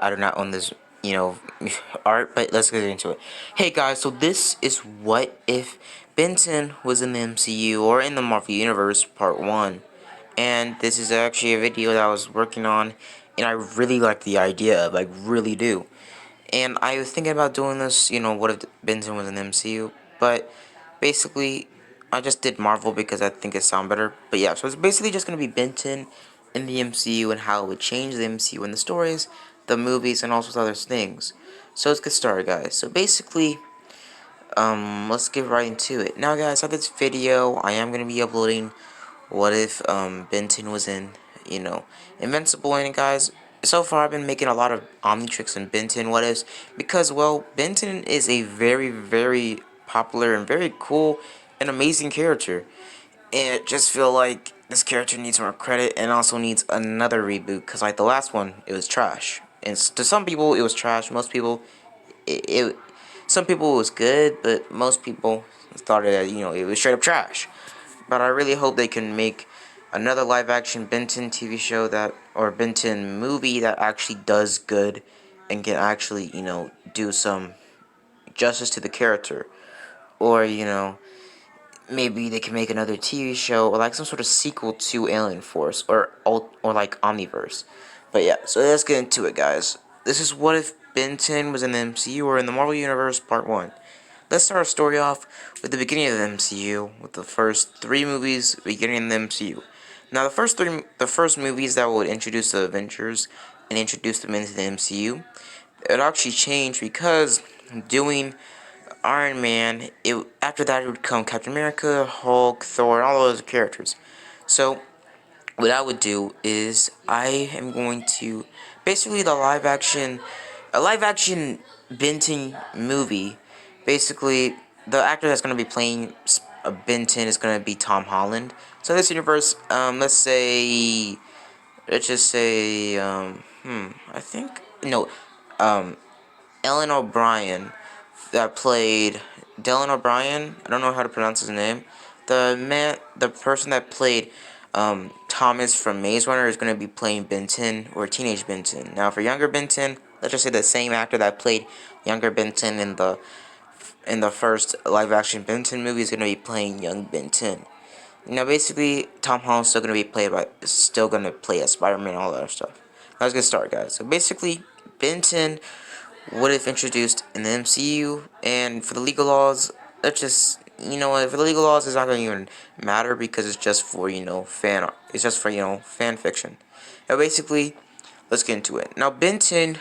I do not own this, art, but let's get into it. Hey guys, so this is what if Benton was in the MCU or in the Marvel Universe Part 1. And this is actually a video that I was working on, and I really like the idea, like really do. And I was thinking about doing this, what if Benton was in the MCU, but basically I just did Marvel because I think it sounds better. But yeah, so it's basically just going to be Benton in the MCU and how it would change the MCU in the stories, the movies, and also other things. So let's get started, guys. So basically, let's get right into it. Now, guys, on this video, I am going to be uploading what if, Benton was in, Invincible, and guys, so far I've been making a lot of Omnitrix and Benton what ifs, because, well, Benton is a very, very popular and very cool and amazing character. And I just feel like this character needs more credit and also needs another reboot, because like the last one, it was trash. And to some people, it was trash. Most people, it some people it was good, but most people thought it was straight up trash. But I really hope they can make another live action Benton TV show or Benton movie that actually does good and can actually, do some justice to the character. Or, maybe they can make another TV show or like some sort of sequel to Alien Force or like Omniverse. But yeah, so let's get into it, guys. This is what if Benton was in the MCU or in the Marvel Universe Part 1. Let's start our story off with the beginning of the MCU, with the first three movies beginning in the MCU. Now, the first movies that would introduce the Avengers and introduce them into the MCU, it would actually change because doing Iron Man, after that it would come Captain America, Hulk, Thor, and all those characters. So, what I would do is I am going to basically a live action Benton movie. Basically, the actor that's going to be playing Benton is going to be Tom Holland. So this universe, let's just say, I think no, um, Ellen O'Brien that played Dylan O'Brien. I don't know how to pronounce his name. The person that played Thomas from Maze Runner is going to be playing Benton, or teenage Benton. Now, for younger Benton, let's just say the same actor that played younger Benton in the first live action Benton movie is going to be playing young Benton. Basically, Tom Holland's still going to play as Spider-Man and all that other stuff. Now, let's get started, guys. So basically, Benton what if introduced in the MCU, and for the legal laws, let's just, for the legal laws, it's not going to even matter because it's just for, fan fiction. Now, basically, let's get into it. Now, Benton's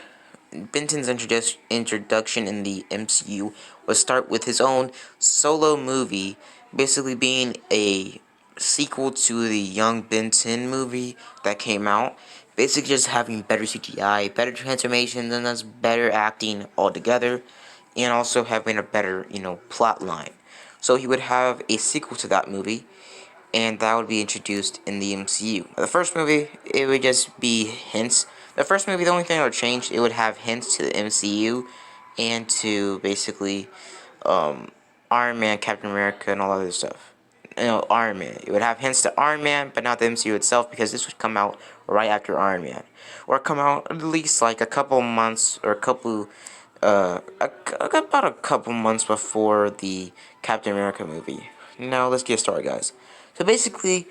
introduction in the MCU would start with his own solo movie, basically being a sequel to the Young Benton movie that came out. Basically, just having better CGI, better transformations, and thus better acting altogether, and also having a better, plot line. So he would have a sequel to that movie, and that would be introduced in the MCU. The first movie, it would just be hints. The first movie, the only thing that would change, it would have hints to the MCU and to basically Iron Man, Captain America, and all other stuff. Iron Man. It would have hints to Iron Man, but not the MCU itself, because this would come out right after Iron Man, or come out at least like a couple months or about a couple months before the Captain America movie. Now let's get started, guys. So basically,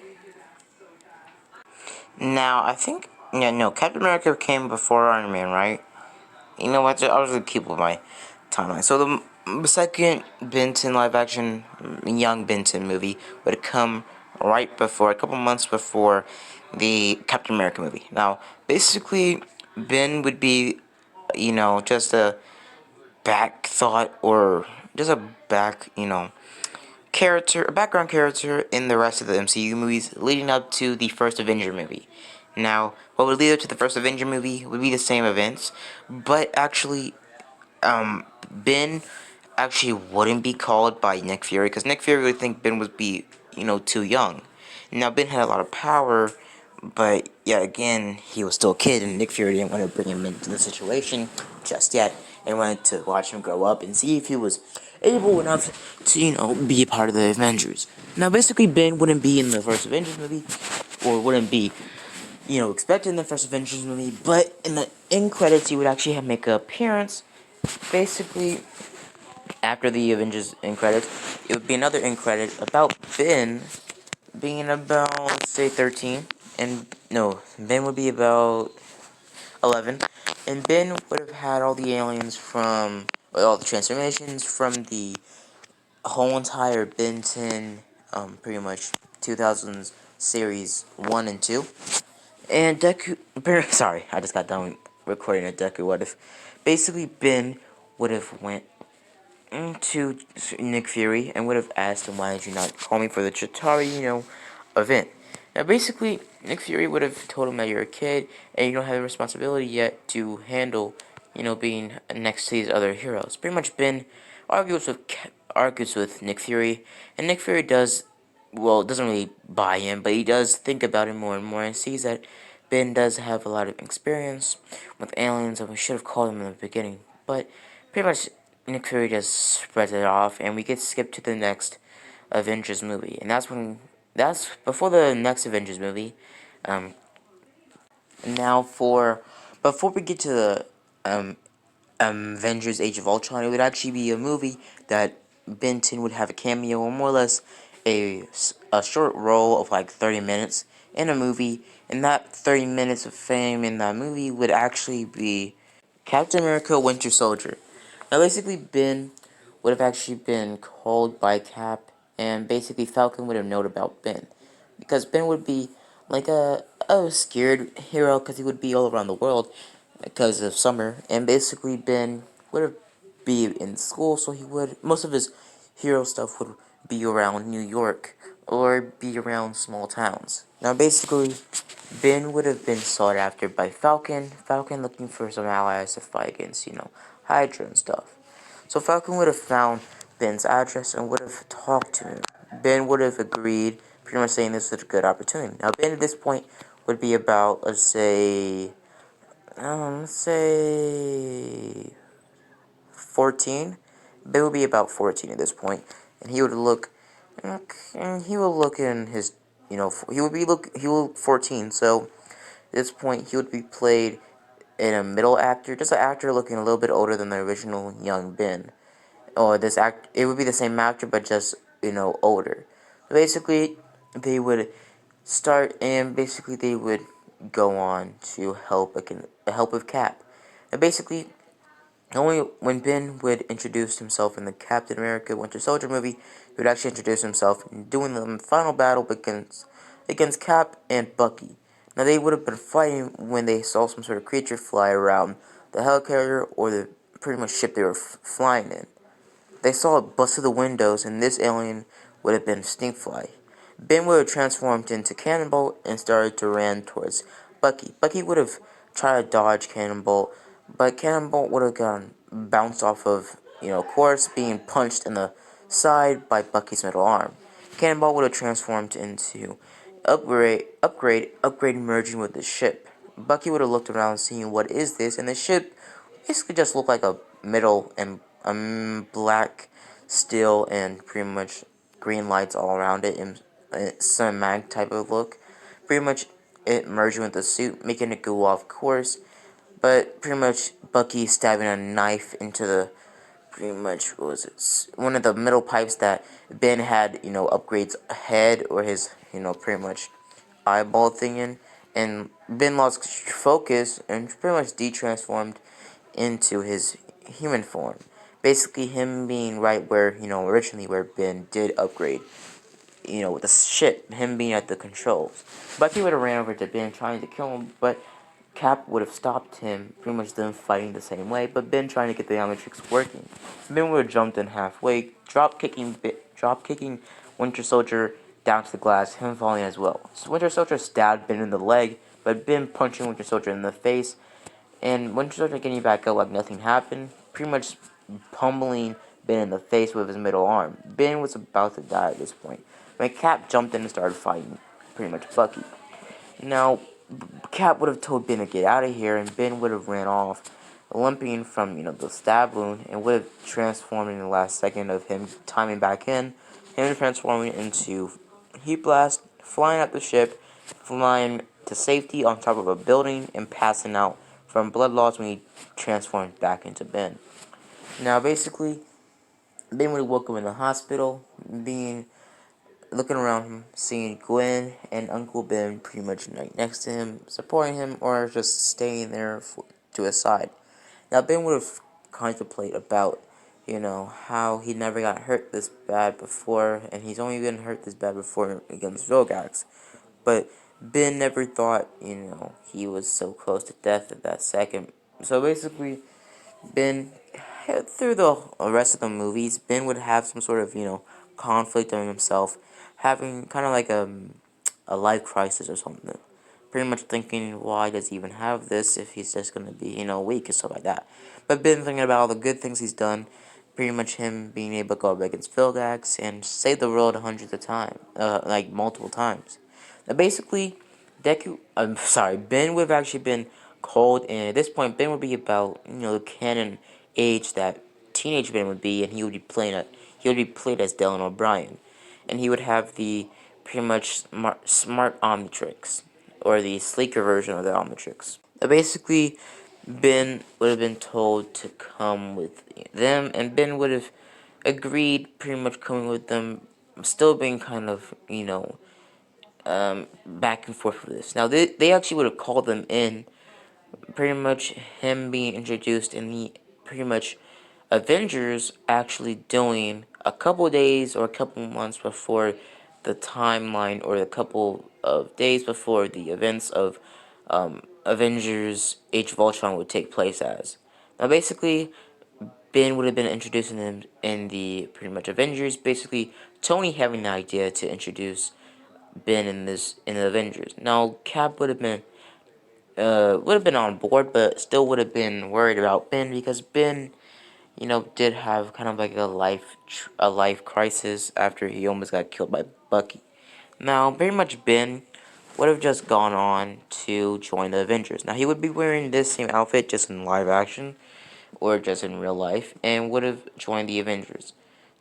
now I think no, Captain America came before Iron Man, right? You know what? I was gonna keep with my timeline. So the second Benton live action young Benton movie would come right before, a couple months before the Captain America movie. Now, basically, Ben would be, just a back thought, or just a a background character in the rest of the MCU movies leading up to the first Avenger movie. Now, what would lead up to the first Avenger movie would be the same events, but actually, Ben actually wouldn't be called by Nick Fury, because Nick Fury would think Ben would be, too young. Now, Ben had a lot of power, but yeah, again, he was still a kid, and Nick Fury didn't want to bring him into the situation just yet, and wanted to watch him grow up and see if he was able enough to, be a part of the Avengers. Now, basically, Ben wouldn't be in the first Avengers movie, or wouldn't be expected in the first Avengers movie, but in the end credits, he would actually have make an appearance. Basically, after the Avengers end credits, it would be another end credit about Ben being about, say, 13, and no, Ben would be about 11, and Ben would have had all the aliens from, well, all the transformations from the whole entire Benton, pretty much 2000s series 1 and 2. And Deku, sorry, I just got done recording a Deku What If. Basically, Ben would have went to Nick Fury and would have asked him, why did you not call me for the Chitauri, event? Now, basically, Nick Fury would have told him that you're a kid and you don't have the responsibility yet to handle, being next to these other heroes. Pretty much, Ben argues with Nick Fury, and Nick Fury doesn't really buy him, but he does think about it more and more and sees that Ben does have a lot of experience with aliens, and we should have called him in the beginning. But pretty much, Nick Fury just spreads it off, and we get skipped to the next Avengers movie, and that's before the next Avengers movie. Um, now before we get to the Avengers: Age of Ultron, it would actually be a movie that Benton would have a cameo, or more or less a short role of like 30 minutes in a movie, and that 30 minutes of fame in that movie would actually be Captain America: Winter Soldier. Now, basically, Ben would have actually been called by Cap, and basically Falcon would have known about Ben, because Ben would be like a scared hero because he would be all around the world because of summer, and basically Ben would have be in school, so he would most of his hero stuff would be around New York or be around small towns. Now, basically, Ben would have been sought after by Falcon. Falcon looking for some allies to fight against, Hydra and stuff. So Falcon would have found Ben's address and would have talked to him. Ben would have agreed, pretty much saying this is a good opportunity. Now, Ben at this point would be about, let's say 14. Ben would be about 14 at this point, and he would look in his, he would look 14. So at this point, he would be played in a middle actor, just an actor looking a little bit older than the original young Ben. Or it would be the same actor, but just older. Basically, they would start, and basically they would go on to help with Cap. And basically, only when Ben would introduce himself in the Captain America Winter Soldier movie, he would actually introduce himself in doing the final battle against Cap and Bucky. Now, they would have been fighting when they saw some sort of creature fly around the helicarrier or the pretty much ship they were flying in. They saw it bust through the windows, and this alien would have been Stinkfly. Ben would have transformed into Cannonball and started to run towards Bucky. Bucky would have tried to dodge Cannonball, but Cannonball would have gone bounced off of course, being punched in the side by Bucky's middle arm. Cannonball would have transformed into Upgrade merging with the ship. Bucky would have looked around, seeing what is this, and the ship basically just looked like a metal and black steel and pretty much green lights all around it and cinematic type of look. Pretty much it merging with the suit, making it go off course. But pretty much Bucky stabbing a knife into the pretty much what was it? One of the middle pipes that Ben had, upgrades head or his, pretty much eyeball thing in, and Ben lost focus and pretty much de-transformed into his human form. Basically, him being right where, originally where Ben did upgrade, with the ship, him being at the controls. Bucky would have ran over to Ben trying to kill him, but Cap would have stopped him, pretty much them fighting the same way, but Ben trying to get the Omnitrix working. Ben would have jumped in halfway, drop kicking Winter Soldier down to the glass, him falling as well. So Winter Soldier stabbed Ben in the leg, but Ben punching Winter Soldier in the face, and Winter Soldier getting back up like nothing happened, pretty much pummeling Ben in the face with his middle arm. Ben was about to die at this point. When Cap jumped in and started fighting pretty much Bucky. Now, Cap would have told Ben to get out of here, and Ben would have ran off, limping from, the stab wound, and would have transformed in the last second of him timing back in, him transforming into Heat Blast, flying up the ship, flying to safety on top of a building and passing out from blood loss when he transformed back into Ben. Now, basically, Ben would woke up in the hospital, being looking around him, seeing Gwen and Uncle Ben pretty much right next to him, supporting him, or just staying there to his side. Now, Ben would have contemplated about, how he never got hurt this bad before, and he's only been hurt this bad before against Vilgax. But Ben never thought, he was so close to death at that second. So basically, Ben, through the rest of the movies, Ben would have some sort of, conflict in himself, having kind of like a life crisis or something. Pretty much thinking, why does he even have this if he's just going to be, weak and stuff like that. But Ben thinking about all the good things he's done, pretty much him being able to go up against Vilgax and save the world hundreds of times, like multiple times. Now basically, Ben would have actually been cold, and at this point, Ben would be about, the canon age that teenage Ben would be, and he would be played as Dylan O'Brien, and he would have the pretty much smart Omnitrix, or the sleeker version of the Omnitrix. Basically, Ben would have been told to come with them, and Ben would have agreed, pretty much coming with them, still being kind of, back and forth with this. Now, they actually would have called them in, pretty much him being introduced in the pretty much Avengers actually doing a couple days or a couple months before the timeline, or a couple of days before the events of Avengers Age of Ultron would take place as. Now, basically, Ben would have been introducing them in the pretty much Avengers. Basically, Tony having the idea to introduce Ben in the Avengers. Now, Cap would have been on board, but still would have been worried about Ben, because Ben, did have kind of like a life crisis after he almost got killed by Bucky. Now, pretty much Ben would have just gone on to join the Avengers. Now, he would be wearing this same outfit just in live action, or just in real life, and would have joined the Avengers.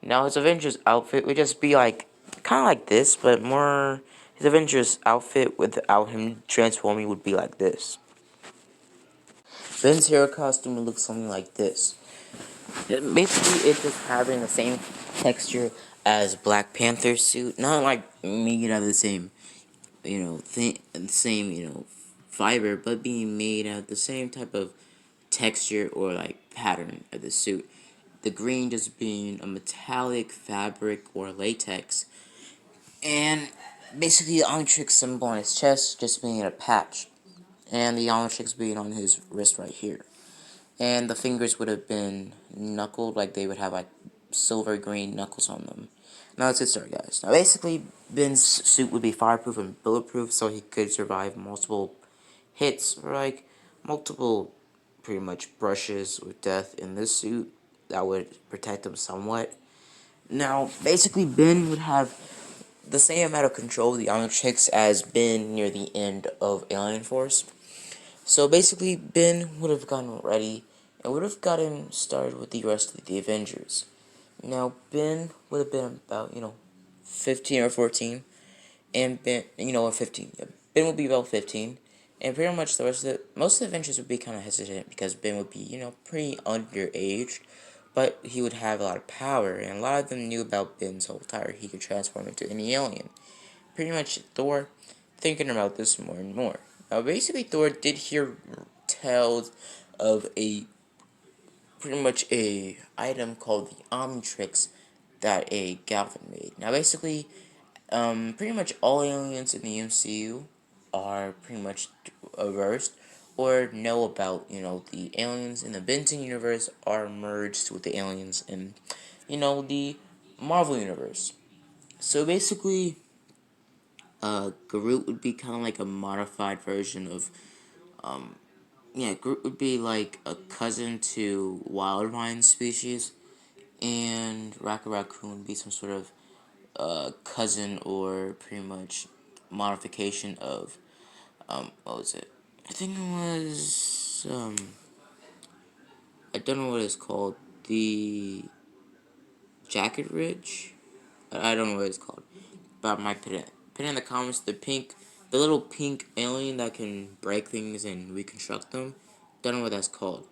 Now, his Avengers outfit would just be like, kind of like this, but more, his Avengers outfit without him transforming would be like this. Ben's hair costume would look something like this. Basically, it's just having the same texture as Black Panther's suit, not like made out of the same, fiber, but being made out of the same type of texture or like pattern of the suit. The green just being a metallic fabric or latex, and basically the Omnitrix symbol on his chest just being a patch, and the Omnitrix being on his wrist right here. And the fingers would have been knuckled, like they would have like silver green knuckles on them. Now let's get started, guys. Now basically, Ben's suit would be fireproof and bulletproof, so he could survive multiple hits, or like multiple pretty much brushes with death in this suit that would protect him somewhat. Now, basically, Ben would have the same amount of control of the Omnitrix as Ben near the end of Alien Force. So basically, Ben would have gotten ready and would have gotten started with the rest of the Avengers. Now, Ben would have been about, 15 or 14, and Ben, 15. Yeah. Ben would be about 15, and pretty much most of the Avengers would be kind of hesitant because Ben would be, pretty underaged, but he would have a lot of power, and a lot of them knew about Ben's whole power. He could transform into any alien. Pretty much Thor, thinking about this more and more. Now, basically, Thor did hear tales of a pretty much a item called the Omnitrix that a Galvin made. Now, basically, pretty much all aliens in the MCU are pretty much versed or know about, the aliens in the Benton universe are merged with the aliens in, the Marvel universe. So basically, Groot would be kind of like a modified version of, Groot would be like a cousin to Wildvine species, and Rocket Raccoon would be some sort of cousin or pretty much modification of, what was it? I think it was, I don't know what it's called, the Jacket Ridge? I don't know what it's called, but I might put it in the comments, the pink the little pink alien that can break things and reconstruct them. Don't know what that's called.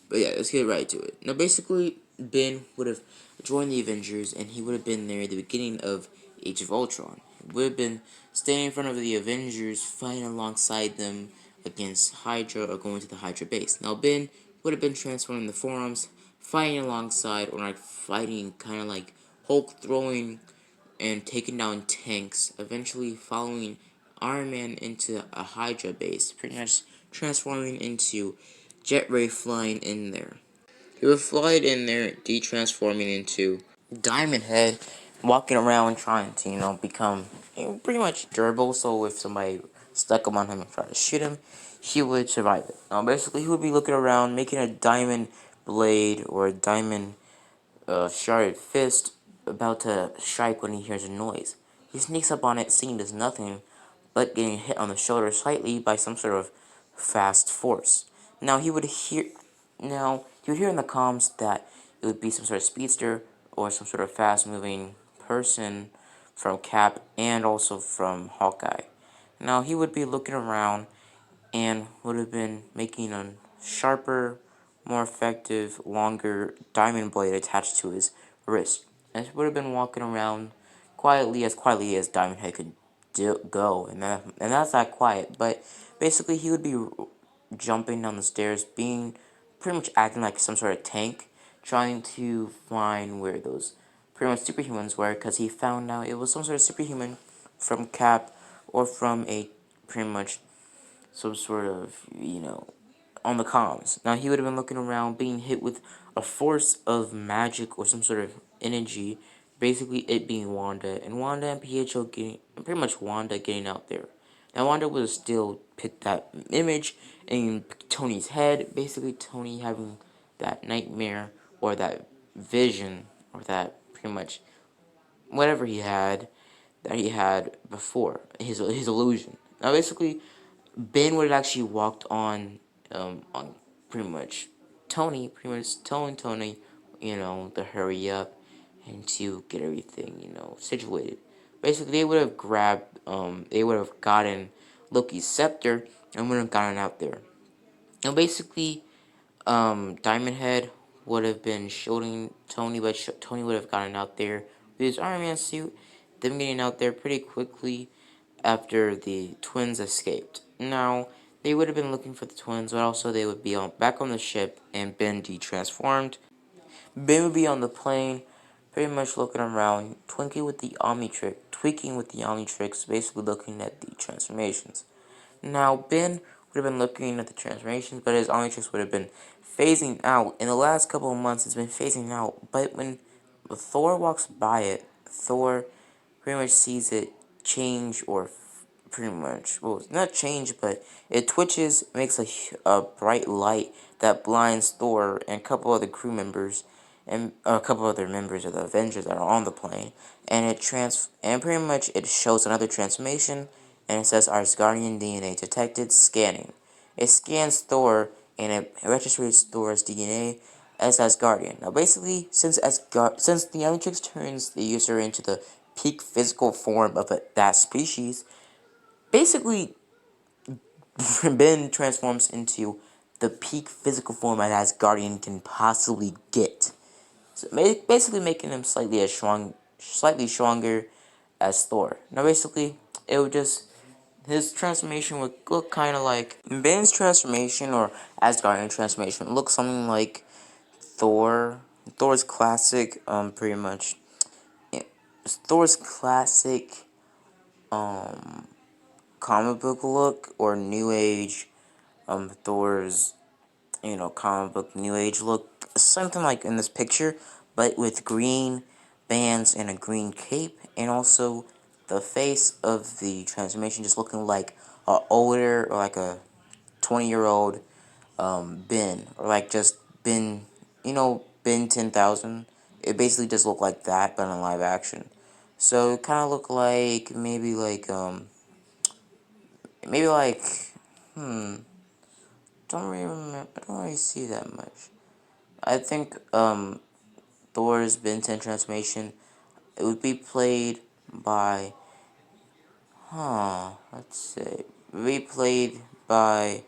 But yeah, let's get right to it. Now, basically, Ben would have joined the Avengers, and he would have been there at the beginning of Age of Ultron. He would have been standing in front of the Avengers, fighting alongside them against Hydra or going to the Hydra base. Now, Ben would have been transforming the forums, fighting alongside, or like fighting kind of like Hulk throwing and taking down tanks, eventually following Iron Man into a Hydra base, pretty much transforming into Jet Ray flying in there. He would fly in there, de-transforming into Diamond Head, walking around trying to, become pretty much durable, so if somebody stuck him on him and tried to shoot him, he would survive it. Basically, he would be looking around, making a diamond blade or a diamond sharded fist about to strike when he hears a noise. He sneaks up on it, seeing there's nothing, but getting hit on the shoulder slightly by some sort of fast force. Now he would hear, in the comms that it would be some sort of speedster or some sort of fast-moving person from Cap and also from Hawkeye. Now he would be looking around and would have been making a sharper, more effective, longer diamond blade attached to his wrist. And he would have been walking around quietly as Diamond Head could go, and that's not quiet. But basically, he would be jumping down the stairs, being pretty much acting like some sort of tank, trying to find where those pretty much superhumans were, because he found out it was some sort of superhuman from Cap or from a pretty much some sort of, on the comms. Now, he would have been looking around, being hit with a force of magic or some sort of energy, basically it being Wanda, and Wanda and Pietro getting, pretty much Wanda getting out there. Now, Wanda would have still picked that image in Tony's head, basically Tony having that nightmare or that vision or that pretty much whatever he had that he had before, his illusion. Now, basically, Ben would have actually walked on pretty much pretty much telling Tony, to hurry up and to get everything, situated. Basically, they would have gotten Loki's scepter and would have gotten out there. And basically, Diamond Head would have been shooting Tony, but Tony would have gotten out there with his Iron Man suit, them getting out there pretty quickly after the twins escaped. Now, they would have been looking for the twins, but also they would be back on the ship and Ben de-transformed. Ben would be on the plane, pretty much looking around, tweaking with the Omnitrix, basically looking at the transformations. Now, Ben would have been looking at the transformations, but his Omnitrix would have been phasing out. In the last couple of months, it's been phasing out, but when Thor walks by it, Thor pretty much sees it change or pretty much, well, not change, but it twitches, makes a bright light that blinds Thor and a couple other crew members and a couple other members of the Avengers that are on the plane, and and pretty much it shows another transformation, and it says Asgardian DNA detected, scanning. It scans Thor and it registers Thor's DNA as Asgardian. Now, basically, since the Omnitrix turns the user into the peak physical form of that species, basically, Ben transforms into the peak physical form that Asgardian can possibly get. So basically making him slightly stronger as Thor. Now, basically, it would just his transformation would look kind of like Ben's transformation or Asgardian transformation. Would look something like Thor's classic, pretty much. Thor's classic, comic book look or new age, Thor's, comic book new age look, something like in this picture, but with green bands and a green cape, and also the face of the transformation just looking like a older or like a 20-year-old Ben, or like just Ben, Ben 10,000. It basically just looked like that, but in live action. So it kind of looked like maybe like don't really remember. I don't really see that much. I think Thor's Ben 10 transformation, it would be played by Let's see. Replayed by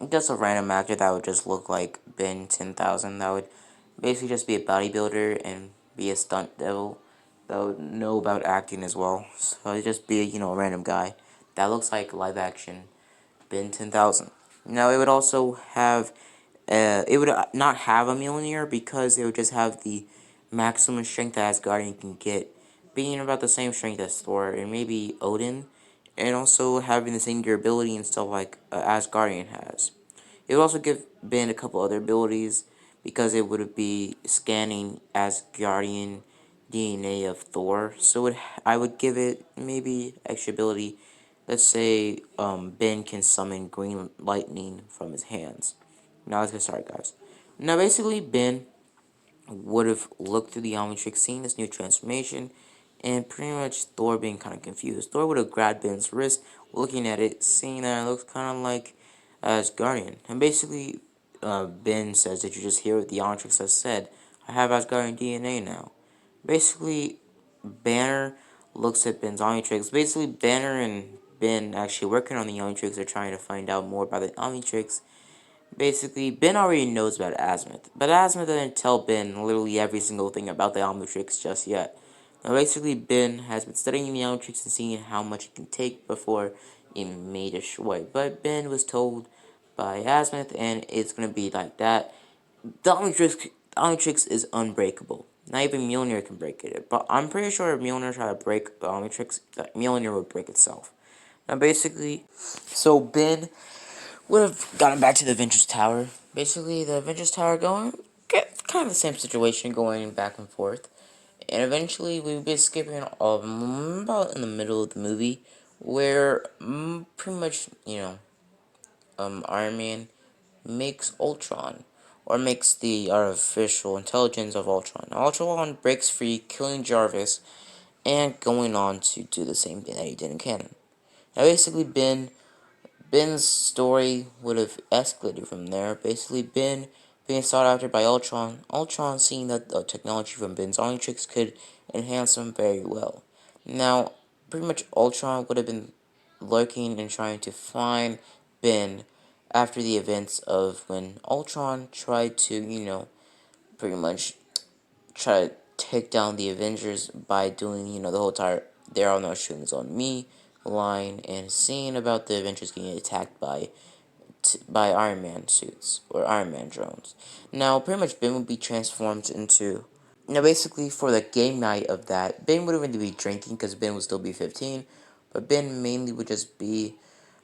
just a random actor that would just look like Ben 10,000. That would basically just be a bodybuilder and be a stunt devil that would know about acting as well. So it'd just be, a random guy that looks like live action Ben 10,000. Now it would also have, it would not have a Mjolnir because it would just have the maximum strength that Asgardian can get, being about the same strength as Thor and maybe Odin, and also having the same durability and stuff like Asgardian has. It would also give Ben a couple other abilities because it would be scanning Asgardian DNA of Thor. So I would give it maybe extra ability. Let's say Ben can summon green lightning from his hands. Now let's get started, guys. Now basically Ben would have looked through the Omnitrix, seen this new transformation, and pretty much Thor being kind of confused. Thor would have grabbed Ben's wrist, looking at it, seeing that it looks kind of like Asgardian. And basically, Ben says that you just hear what the Omnitrix has said. I have Asgardian DNA now. Basically, Banner looks at Ben's Omnitrix. Basically, Banner and Ben actually working on the Omnitrix are trying to find out more about the Omnitrix. Basically, Ben already knows about Azimuth, but Azimuth didn't tell Ben literally every single thing about the Omnitrix just yet. Now, basically, Ben has been studying the Omnitrix and seeing how much it can take before it may destroy. But Ben was told by Azimuth, and it's gonna be like that. The Omnitrix is unbreakable. Not even Mjolnir can break it. But I'm pretty sure if Mjolnir tried to break the Omnitrix, that Mjolnir would break itself. Now, basically, so Ben would have gotten back to the Avengers Tower. Basically, the Avengers Tower going, get kind of the same situation going back and forth. And eventually, we would be skipping about in the middle of the movie, where pretty much, Iron Man makes Ultron, or makes the artificial intelligence of Ultron. Ultron breaks free, killing Jarvis, and going on to do the same thing that he did in canon. Now, basically, Ben's story would have escalated from there. Basically, Ben being sought after by Ultron. Ultron seeing that the technology from Ben's Omnitrix could enhance him very well. Now, pretty much Ultron would have been lurking and trying to find Ben after the events of when Ultron tried to, pretty much try to take down the Avengers by doing, the whole entire "there are no strings on me" line, and seeing about the Avengers getting attacked by Iron Man suits or Iron Man drones. Now, pretty much Ben would be transformed into. Now, basically, for the game night of that, Ben wouldn't really be drinking because Ben would still be 15, but Ben mainly would just be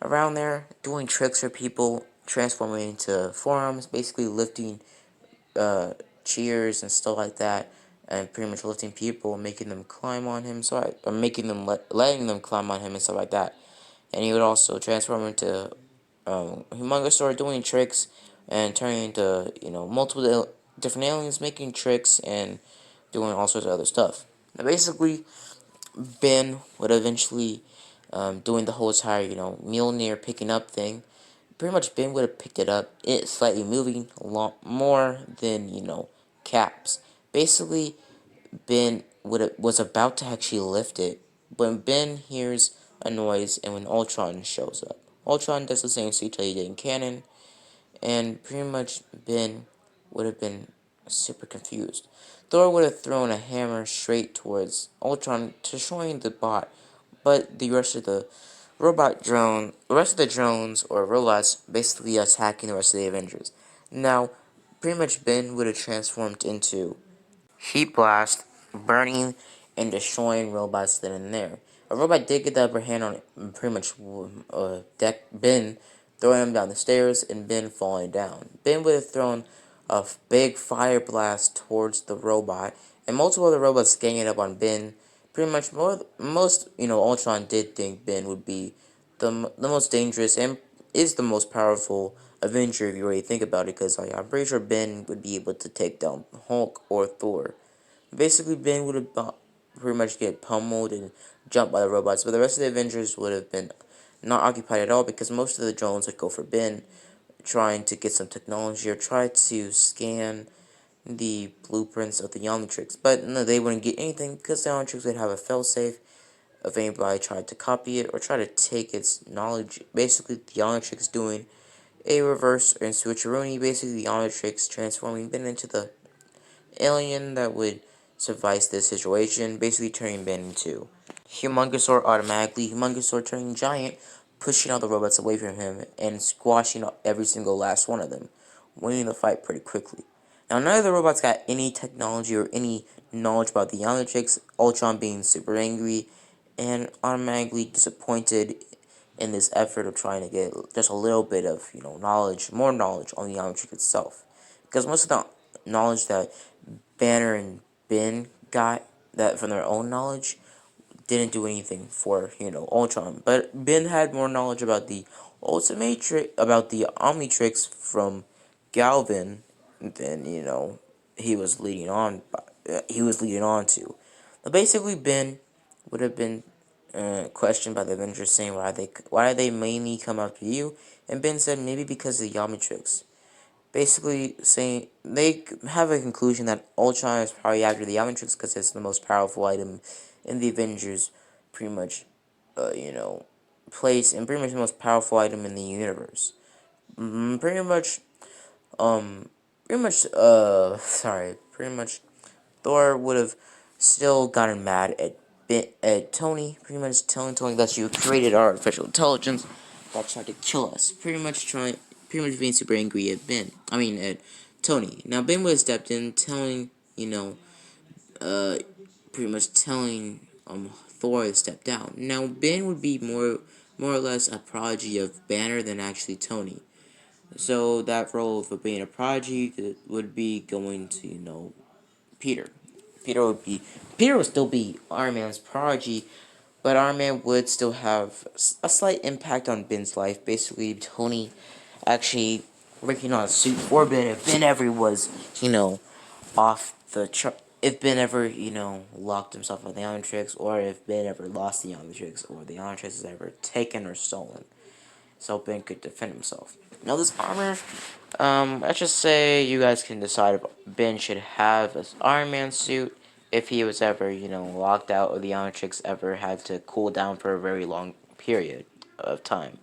around there doing tricks for people, transforming into forearms, basically lifting cheers and stuff like that, and pretty much lifting people, making them climb on him, or making them letting them climb on him and stuff like that. And he would also transform into humongous sword, doing tricks and turning into multiple different aliens, making tricks and doing all sorts of other stuff. Now, basically, Ben would eventually doing the whole entire Mjolnir picking up thing. Pretty much Ben would have picked it up, it slightly moving a lot more than Caps. Basically, Ben was about to actually lift it when Ben hears a noise and when Ultron shows up. Ultron does the same speech that he did in canon, and pretty much Ben would have been super confused. Thor would have thrown a hammer straight towards Ultron, destroying the bot, but the rest of the rest of the drones or robots basically attacking the rest of the Avengers. Now, pretty much Ben would have transformed into Heat Blast, burning and destroying robots then and there. A robot did get the upper hand on it, pretty much Ben throwing him down the stairs and Ben falling down. Ben would have thrown a big fire blast towards the robot, and multiple other robots ganging up on Ben. Pretty much most Ultron did think Ben would be the most dangerous and is the most powerful Avenger if you really think about it, because I'm pretty sure Ben would be able to take down Hulk or Thor. Basically, Ben would have pretty much get pummeled and jumped by the robots, but the rest of the Avengers would have been not occupied at all because most of the drones would go for Ben, trying to get some technology or try to scan the blueprints of the Omnitrix. But no, they wouldn't get anything because the Omnitrix would have a failsafe if anybody tried to copy it or try to take its knowledge. Basically, the Omnitrix doing a reverse and switcheroonie. Basically, the Omnitrix transforming Ben into the alien that would suffice this situation, basically turning Ben into Humongousaur automatically, Humongousaur turning giant, pushing all the robots away from him, and squashing every single last one of them, winning the fight pretty quickly. Now, none of the robots got any technology or any knowledge about the Omnitrix, Ultron being super angry, and automatically disappointed in this effort of trying to get just a little bit of, knowledge, more knowledge on the Omnitrix itself. Because most of the knowledge that Banner and Ben got that from their own knowledge didn't do anything for, Ultron. But Ben had more knowledge about the about the Omnitrix from Galvin than, he was leading on to. But basically Ben would have been questioned by the Avengers saying why they made me come after you, and Ben said maybe because of the Omnitrix. Basically saying they have a conclusion that Ultron is probably after the Omnitrix because it's the most powerful item in the Avengers, pretty much, place, and pretty much the most powerful item in the universe. Pretty much, pretty much, Thor would have still gotten mad at Tony, pretty much telling Tony that you created artificial intelligence that tried to kill us. Pretty much being super angry at at Tony. Now Ben would have stepped in, telling, uh, pretty much telling Thor to step down. Now Ben would be more or less a prodigy of Banner than actually Tony. So that role of being a prodigy would be going to, Peter. Peter would still be Iron Man's prodigy, but Iron Man would still have a slight impact on Ben's life. Basically, Tony actually working on a suit for Ben. If Ben ever was, off the if Ben ever, locked himself on the Omnitrix, or if Ben ever lost the Omnitrix, or the Omnitrix is ever taken or stolen, so Ben could defend himself. Now this armor, let's just say you guys can decide if Ben should have an Iron Man suit if he was ever, locked out, or the Omnitrix ever had to cool down for a very long period of time.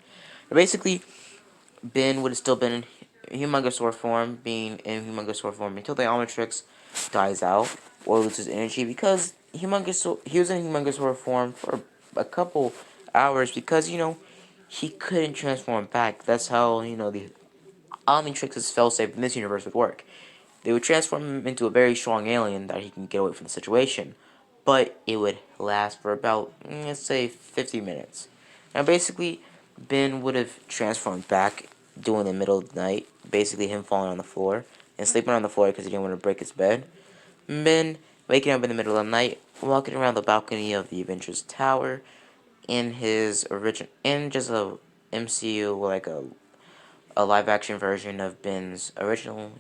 But basically, Ben would have still been in Humongousaur form, being in Humongousaur form until the Omnitrix dies out or loses energy, because he was in Humongousaur form for a couple hours because, he couldn't transform back. That's how, the Omnitrix's failsafe in this universe would work. They would transform him into a very strong alien that he can get away from the situation, but it would last for about, let's say, 50 minutes. Now, basically, Ben would have transformed back during the middle of the night, basically him falling on the floor and sleeping on the floor because he didn't want to break his bed. Ben waking up in the middle of the night, walking around the balcony of the Avengers Tower in just a MCU, like a live action version of Ben's original,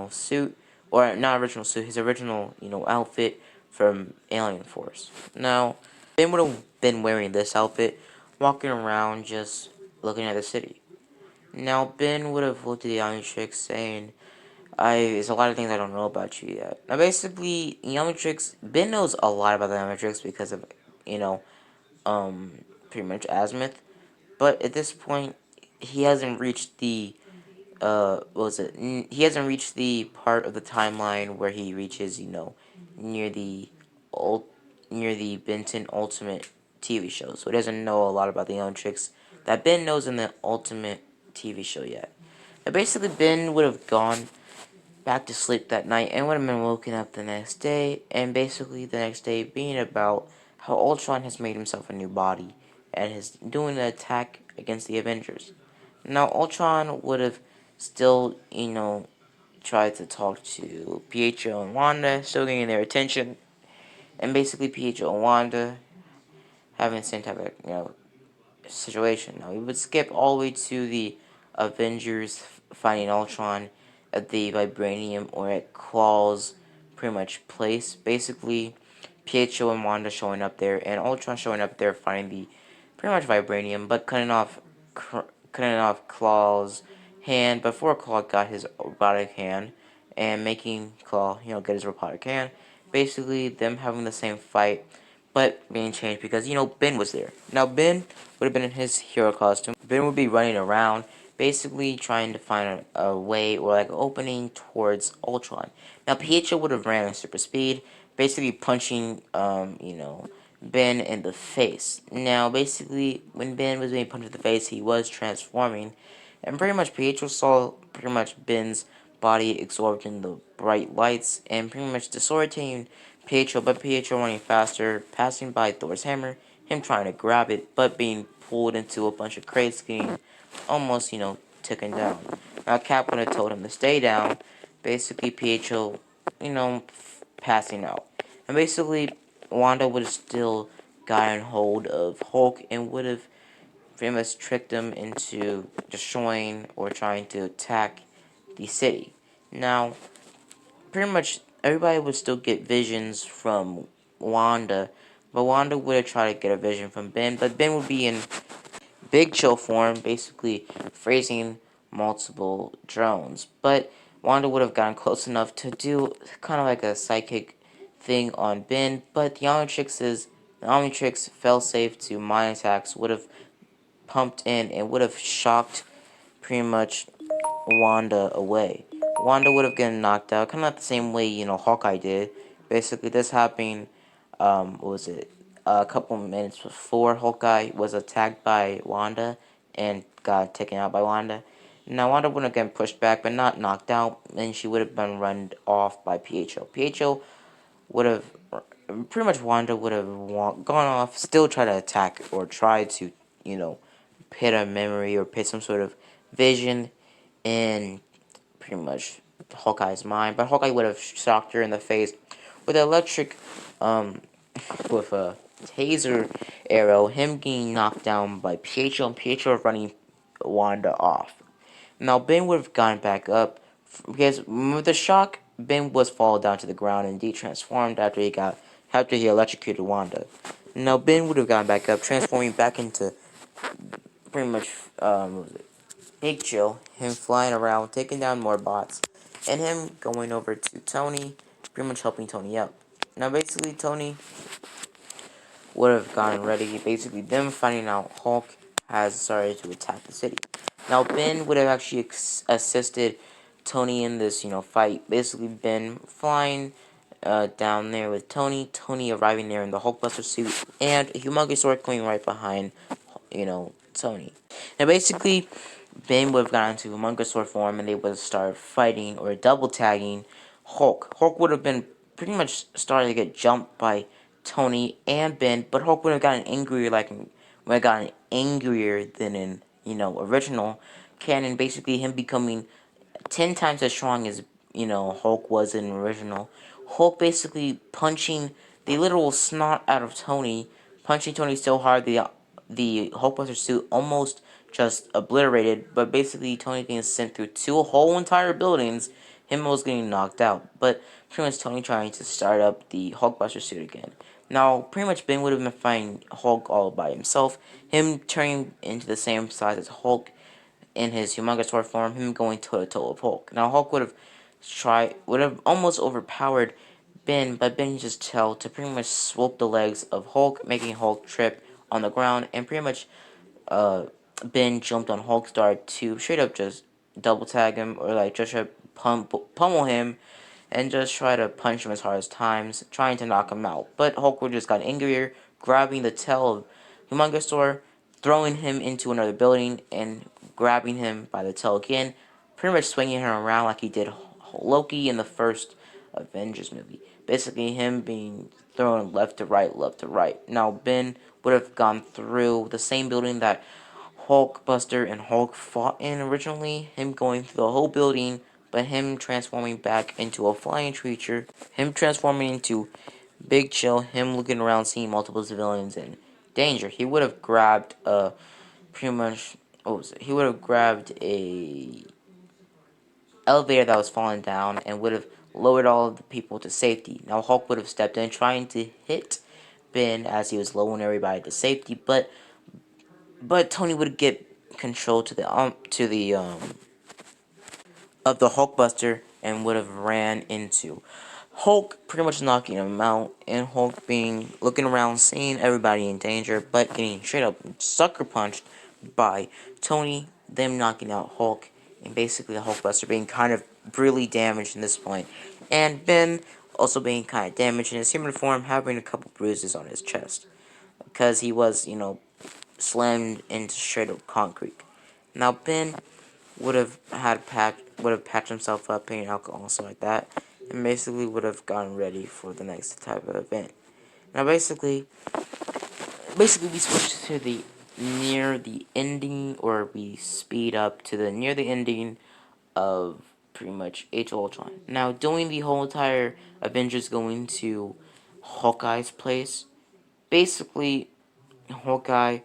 suit, or not original suit, his original, outfit from Alien Force. Now, Ben would have been wearing this outfit, walking around just looking at the city. Now, Ben would have looked at the Omnitrix saying, there's a lot of things I don't know about you yet. Now, basically, the Omnitrix, Ben knows a lot about the Omnitrix because of, you know, pretty much Azimuth. But at this point, he hasn't reached the what was it? He hasn't reached the part of the timeline where he reaches, near the old, near the Benton Ultimate TV show. So he doesn't know a lot about the young tricks that Ben knows in the Ultimate TV show yet. But basically, Ben would have gone back to sleep that night and would have been woken up the next day, and basically the next day being about how Ultron has made himself a new body and is doing an attack against the Avengers. Now, Ultron would have still, tried to talk to Pietro and Wanda, still getting their attention, and basically Pietro and Wanda having the same type of, situation. Now, we would skip all the way to the Avengers finding Ultron at the Vibranium or at Claw's pretty much place. Basically, Pietro and Wanda showing up there, and Ultron showing up there finding the pretty much Vibranium, but cutting off Claw's hand before Claw got his robotic hand, and making Claw, get his robotic hand. Basically, them having the same fight but being changed because Ben was there. Now Ben would have been in his hero costume. Ben would be running around, basically trying to find a way or like an opening towards Ultron. Now Pietro would have ran at super speed, basically punching Ben in the face. Now basically when Ben was being punched in the face, he was transforming, and pretty much Pietro saw pretty much Ben's body absorbed in the bright lights and pretty much disorientating Pietro, but Pietro running faster, passing by Thor's hammer, him trying to grab it, but being pulled into a bunch of crates, getting almost, taken down. Now Cap would have told him to stay down, basically Pietro, passing out. And basically Wanda would have still gotten hold of Hulk and would have pretty much tricked him into destroying or trying to attack the city. Now, pretty much everybody would still get visions from Wanda, but Wanda would have tried to get a vision from Ben, but Ben would be in Big Chill form, basically freezing multiple drones. But Wanda would have gotten close enough to do kind of like a psychic thing on Ben, but the Omnitrix fell safe to mind attacks, would have pumped in and would have shocked pretty much Wanda away. Wanda would have gotten knocked out, kind of like the same way, Hawkeye did. Basically, this happened, what was it, a couple minutes before Hawkeye was attacked by Wanda and got taken out by Wanda. Now, Wanda would have gotten pushed back, but not knocked out, and she would have been run off by Pietro. Pietro would have, pretty much Wanda would have gone off, still try to attack, or try to, you know, hit a memory or hit some sort of vision in pretty much Hawkeye's mind, but Hawkeye would have shocked her in the face with an electric, with a taser arrow, him getting knocked down by Pietro, and Pietro running Wanda off. Now, Ben would have gone back up, because with the shock, Ben was fallen down to the ground and de-transformed after he electrocuted Wanda. Now, Ben would have gone back up, transforming back into pretty much, what was it? Big Chill, him flying around, taking down more bots, and him going over to Tony, pretty much helping Tony out. Now, basically, Tony would have gotten ready. Basically, them finding out Hulk has started to attack the city. Now, Ben would have actually assisted Tony in this, fight. Basically, Ben flying down there with Tony, Tony arriving there in the Hulkbuster suit, and a humongous sword coming right behind, Tony. Now, basically, Ben would have gotten into humongous sword form, and they would have started fighting or double tagging Hulk. Hulk would have been pretty much starting to get jumped by Tony and Ben, but Hulk would have gotten angrier, would have gotten angrier than in original canon. Basically, him becoming 10 times as strong as Hulk was in original. Hulk basically punching the literal snot out of Tony, punching Tony so hard the Hulkbuster suit almost just obliterated. But basically, Tony getting sent through two whole entire buildings. Him was getting knocked out, but pretty much Tony trying to start up the Hulkbuster suit again. Now, pretty much Ben would have been fighting Hulk all by himself. Him turning into the same size as Hulk in his humongous sword form, him going toe to toe with Hulk. Now Hulk would have almost overpowered Ben, but Ben just tell to pretty much swoop the legs of Hulk, making Hulk trip on the ground, and pretty much Ben jumped on Hulk, started to straight up just double tag him or like just try to pummel him and just try to punch him as hard as times, trying to knock him out. But Hulk would just got angrier, grabbing the tail of Humongous Thor, throwing him into another building, and grabbing him by the tail again, pretty much swinging him around like he did Loki in the first Avengers movie. Basically, him being thrown left to right, left to right. Now, Ben would have gone through the same building that Hulkbuster and Hulk fought in originally, him going through the whole building, but him transforming back into a flying creature, him transforming into Big Chill, him looking around seeing multiple civilians in danger. He would have grabbed pretty much what was it? He would have grabbed a elevator that was falling down and would have lowered all of the people to safety. Now Hulk would have stepped in trying to hit Ben as he was lowering everybody to safety, but Tony would get control of the Hulkbuster and would have ran into Hulk pretty much knocking him out, and Hulk being looking around, seeing everybody in danger, but getting straight up sucker punched by Tony, them knocking out Hulk, and basically the Hulkbuster being kind of really damaged in this point, and Ben also being kind of damaged in his human form, having a couple bruises on his chest because he was, slammed into straight up concrete. Now Ben would have patched himself up in alcohol and stuff like that, and basically would have gotten ready for the next type of event. Now basically we switch to the near the ending, or we speed up to the near the ending of pretty much Age of Ultron. Now doing the whole entire Avengers going to Hawkeye's place, basically Hawkeye,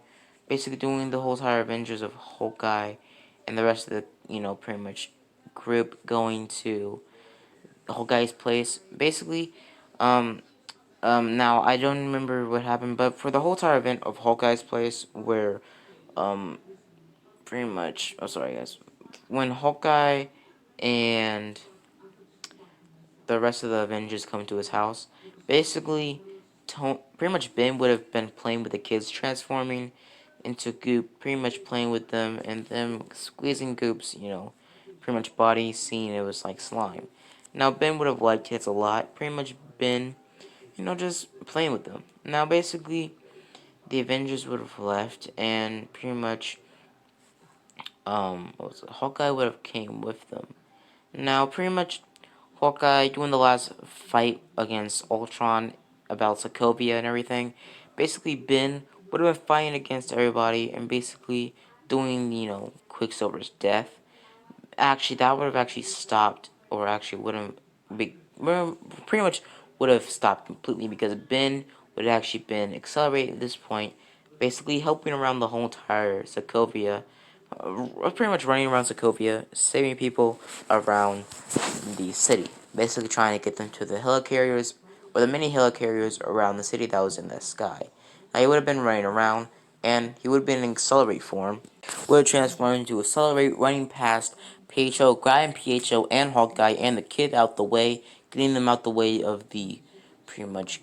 basically doing the whole entire Avengers of Hawkeye and the rest of the, pretty much group going to Hawkeye's place. Basically, um, now I don't remember what happened, but for the whole entire event of Hawkeye's place, where, um, pretty much, oh sorry guys, when Hawkeye and the rest of the Avengers come to his house, basically, pretty much Ben would have been playing with the kids, transforming into Goop, pretty much playing with them, and them squeezing Goop's, pretty much body, seeing it was like slime. Now, Ben would have liked kids a lot, pretty much been, just playing with them. Now, basically, the Avengers would have left, and pretty much, what was it? Hawkeye would have came with them. Now, pretty much, Hawkeye doing the last fight against Ultron about Sokovia and everything. Basically, Ben would have been fighting against everybody and basically doing, Quicksilver's death. Actually, that would have actually stopped, or actually wouldn't be, pretty much would have stopped completely because Ben would have actually been accelerated at this point, basically helping around the whole entire Sokovia, pretty much running around Sokovia, saving people around the city, basically trying to get them to the helicarriers, or the mini helicarriers around the city that was in the sky. Now, he would have been running around, and he would have been in accelerate form, would have transformed into accelerate, running past PHO, grabbing PHO and Hawkeye and the kid out the way, getting them out the way of the, pretty much,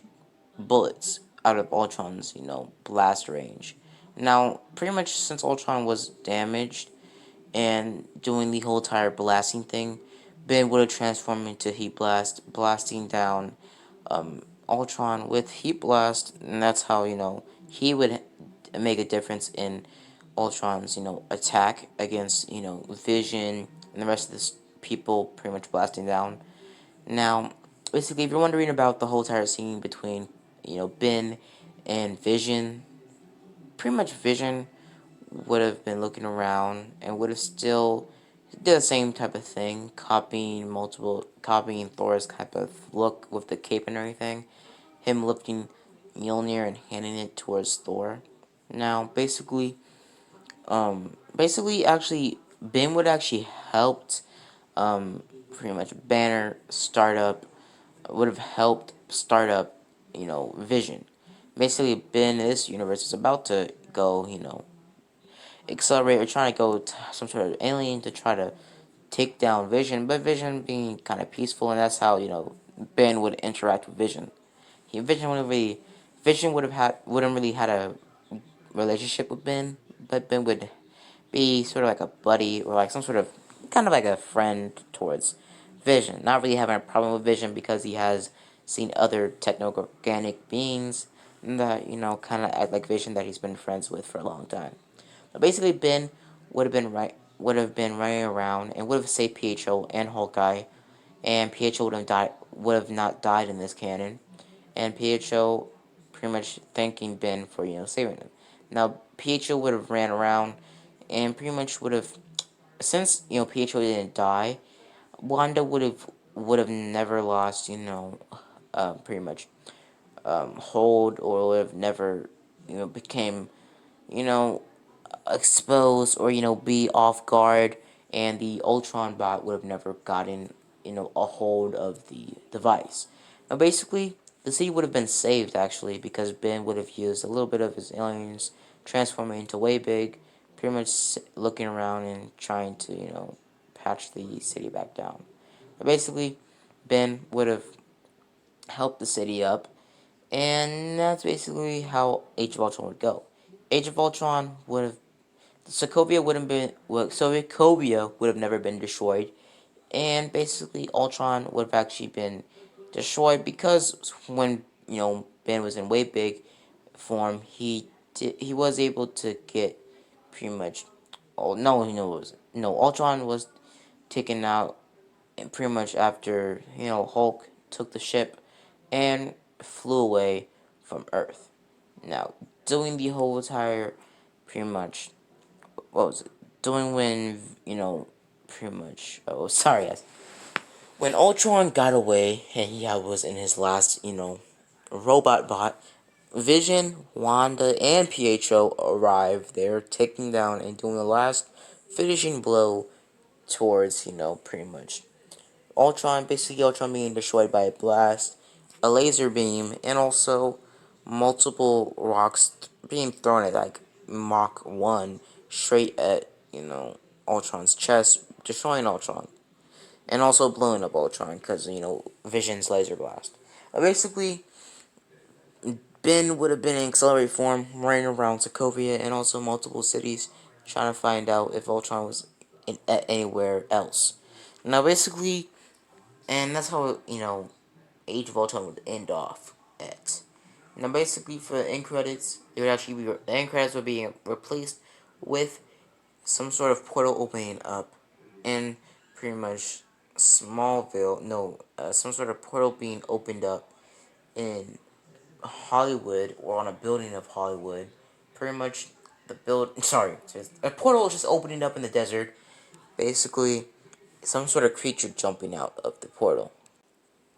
bullets out of Ultron's, blast range. Now, pretty much since Ultron was damaged, and doing the whole entire blasting thing, Ben would have transformed into Heat Blast, blasting down Ultron with Heat Blast, and that's how, he would make a difference in Ultron's, attack against, Vision and the rest of the people pretty much blasting down. Now, basically, if you're wondering about the whole entire scene between, Ben and Vision, pretty much Vision would have been looking around and would have still did the same type of thing, copying Thor's type of look with the cape and everything. Him lifting Mjolnir and handing it towards Thor. Now, actually, Ben would actually helped, pretty much Banner startup would have helped start up, Vision. Basically, Ben in this universe is about to go, accelerate or trying to go to some sort of alien to try to take down Vision, but Vision being kind of peaceful, and that's how Ben would interact with Vision. Vision wouldn't really had a relationship with Ben, but Ben would be sort of like a buddy or like some sort of kind of like a friend towards Vision. Not really having a problem with Vision because he has seen other techno-organic beings that kind of act like Vision that he's been friends with for a long time. But basically, Ben would have been running around and would have saved PHO and Hawkeye, and PHO would have not died in this canon, and PHO pretty much thanking Ben for saving him. Now PHO would have ran around and pretty much would have, since PHO didn't die, Wanda would have never lost pretty much hold, or would have never became you know exposed, or be off guard, and the Ultron bot would have never gotten a hold of the device. Now basically, the city would have been saved actually because Ben would have used a little bit of his aliens, transforming into way big, pretty much looking around and trying to patch the city back down. But basically, Ben would have help the city up, and that's basically how Age of Ultron would go. Age of Ultron would have Sokovia wouldn't been well, Sokovia would have never been destroyed, and basically Ultron would have actually been destroyed because when Ben was in way big form, he was able to get pretty much. Oh no, no Ultron was taken out and pretty much after Hulk took the ship and flew away from Earth. Now doing the whole entire pretty much what was it doing when pretty much sorry guys when Ultron got away and he was in his last robot bot. Vision, Wanda, and Pietro arrived there, taking down and doing the last finishing blow towards, pretty much Ultron, basically Ultron being destroyed by a blast, a laser beam, and also multiple rocks being thrown at like Mach 1 straight at, Ultron's chest, destroying Ultron. And also blowing up Ultron because, Vision's laser blast. Basically, Ben would have been in accelerated form running around Sokovia and also multiple cities trying to find out if Ultron was anywhere else. Now, basically, and that's how, Age of Ultron would end off at. Now, basically, for the end credits, it would actually be the end credits would be replaced with some sort of portal opening up in pretty much Smallville. No, some sort of portal being opened up in Hollywood or on a building of Hollywood. Pretty much the build. Sorry, just a portal just opening up in the desert. Basically, some sort of creature jumping out of the portal.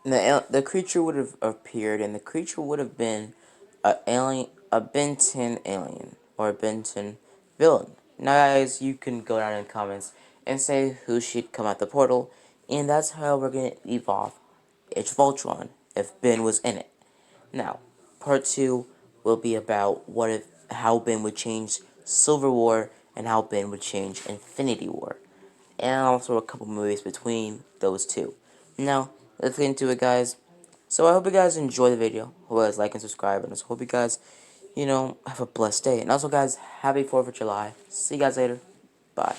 The creature would have appeared, and the creature would have been a Benton alien or a Benton villain. Now, guys, you can go down in the comments and say who should come out the portal, and that's how we're gonna leave off Age of Ultron if Ben was in it. Now, part 2 will be about how Ben would change Civil War and how Ben would change Infinity War, and also a couple movies between those two. Now, let's get into it, guys. So I hope you guys enjoy the video. Hope you guys like and subscribe, and I hope you guys, have a blessed day. And also, guys, happy 4th of July. See you guys later. Bye.